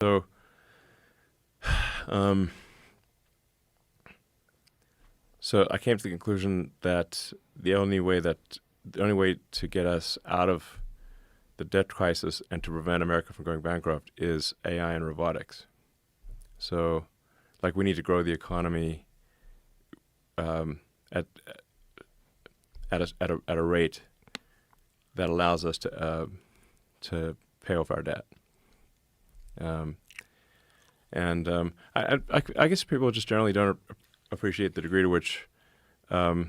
So, so I came to the conclusion that the only way to get us out of the debt crisis and to prevent America from going bankrupt is AI and robotics. So, like, we need to grow the economy at a rate that allows us to pay off our debt. I guess people just generally don't appreciate the degree to which the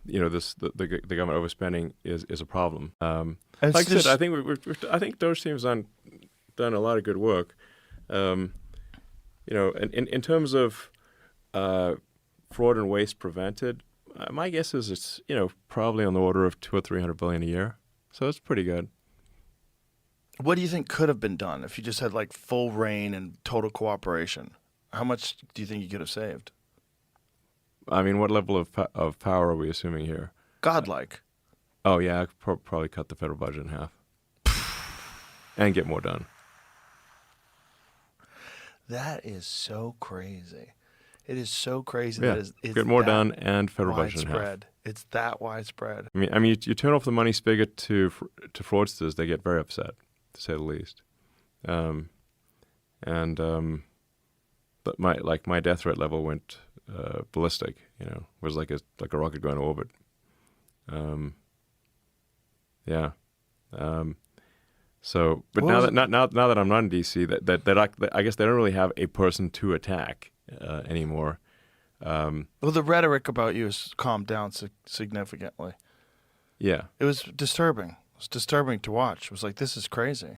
government overspending is a problem. Like I said, I think Doge team's done a lot of good work. In terms of fraud and waste prevented, my guess is it's probably on the order of $200 or $300 billion a year. So it's pretty good. What do you think could have been done if you just had like full reign and total cooperation? How much do you think you could have saved? I mean, what level of power are we assuming here? Godlike. Oh yeah, I could probably cut the federal budget in half and get more done. That is so crazy. It is so crazy Yeah, that it's get more done and federal budget in half. widespread. It's that widespread. I mean, you turn off the money spigot to fraudsters, they get very upset, to say the least. But my death threat level went ballistic. Was like a rocket going to orbit. Yeah. So, but now that I'm not in DC, I guess they don't really have a person to attack anymore. Well, the rhetoric about you has calmed down significantly. Yeah. It was disturbing. It was disturbing to watch. It was like, this is crazy.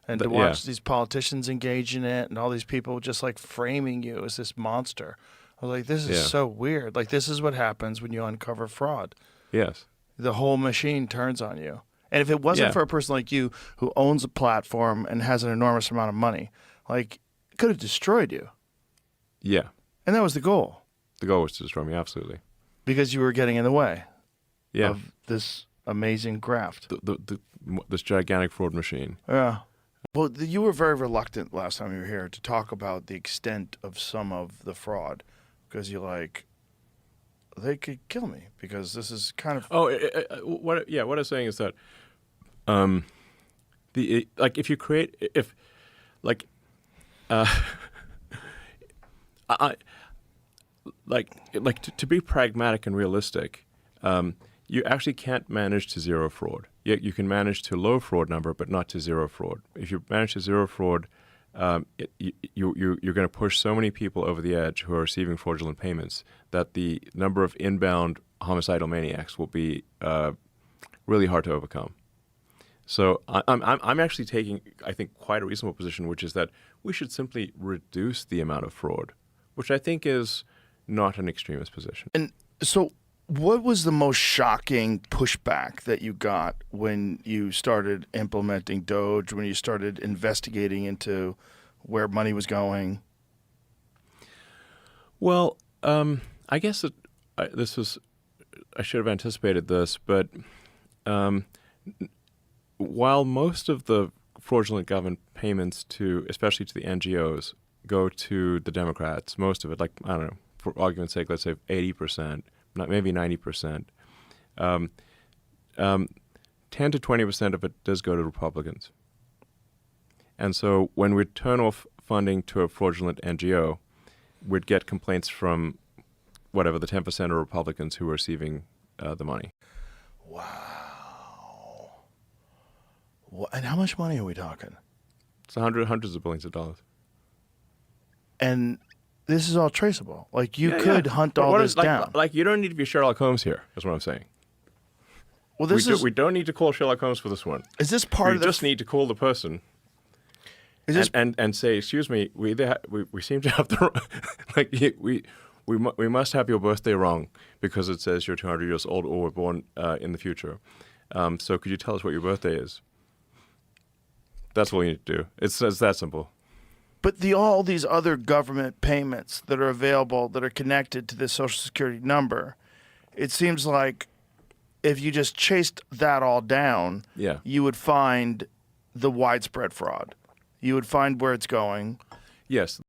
And to watch these politicians engage in it and all these people just like framing you as this monster. I was like, this is so weird. Like, this is what happens when you uncover fraud. Yes. The whole machine turns on you. And if it wasn't for a person like you who owns a platform and has an enormous amount of money, like, it could have destroyed you. Yeah. And that was the goal. The goal was to destroy me, absolutely. Because you were getting in the way Yeah. of this amazing graft. This gigantic fraud machine. Yeah. Well, you were very reluctant last time you were here to talk about the extent of some of the fraud because you're like, they could kill me because this is kind of... What I was saying is that if you create... To be pragmatic and realistic, you actually can't manage to zero fraud. You can manage to low fraud number, but not to zero fraud. If you manage to zero fraud, you're going to push so many people over the edge who are receiving fraudulent payments that the number of inbound homicidal maniacs will be really hard to overcome. So I'm actually taking, I think, quite a reasonable position, which is that we should simply reduce the amount of fraud, which I think is not an extremist position. And so what was the most shocking pushback that you got when you started implementing Doge, when you started investigating into where money was going? Well, I guess I should have anticipated this, but while most of the fraudulent government payments especially to the NGOs, go to the Democrats, most of it, like, I don't know, for argument's sake, let's say 80%, maybe 90%, 10 to 20% of it does go to Republicans. And so when we turn off funding to a fraudulent NGO, we'd get complaints from whatever, the 10% of Republicans who are receiving the money. Wow. And how much money are we talking? It's hundreds of billions of dollars. And this is all traceable. Like, you could hunt all this down. Like, you don't need to be Sherlock Holmes here, is what I'm saying. Well, we don't need to call Sherlock Holmes for this one. Is this part of We just need to call the person and say, excuse me, we seem to have the we must have your birthday wrong because it says you're 200 years old or were born in the future. So could you tell us what your birthday is? That's all you need to do. It's that simple. But all these other government payments that are available that are connected to this Social Security number, it seems like if you just chased that all down, you would find the widespread fraud. You would find where it's going. Yes,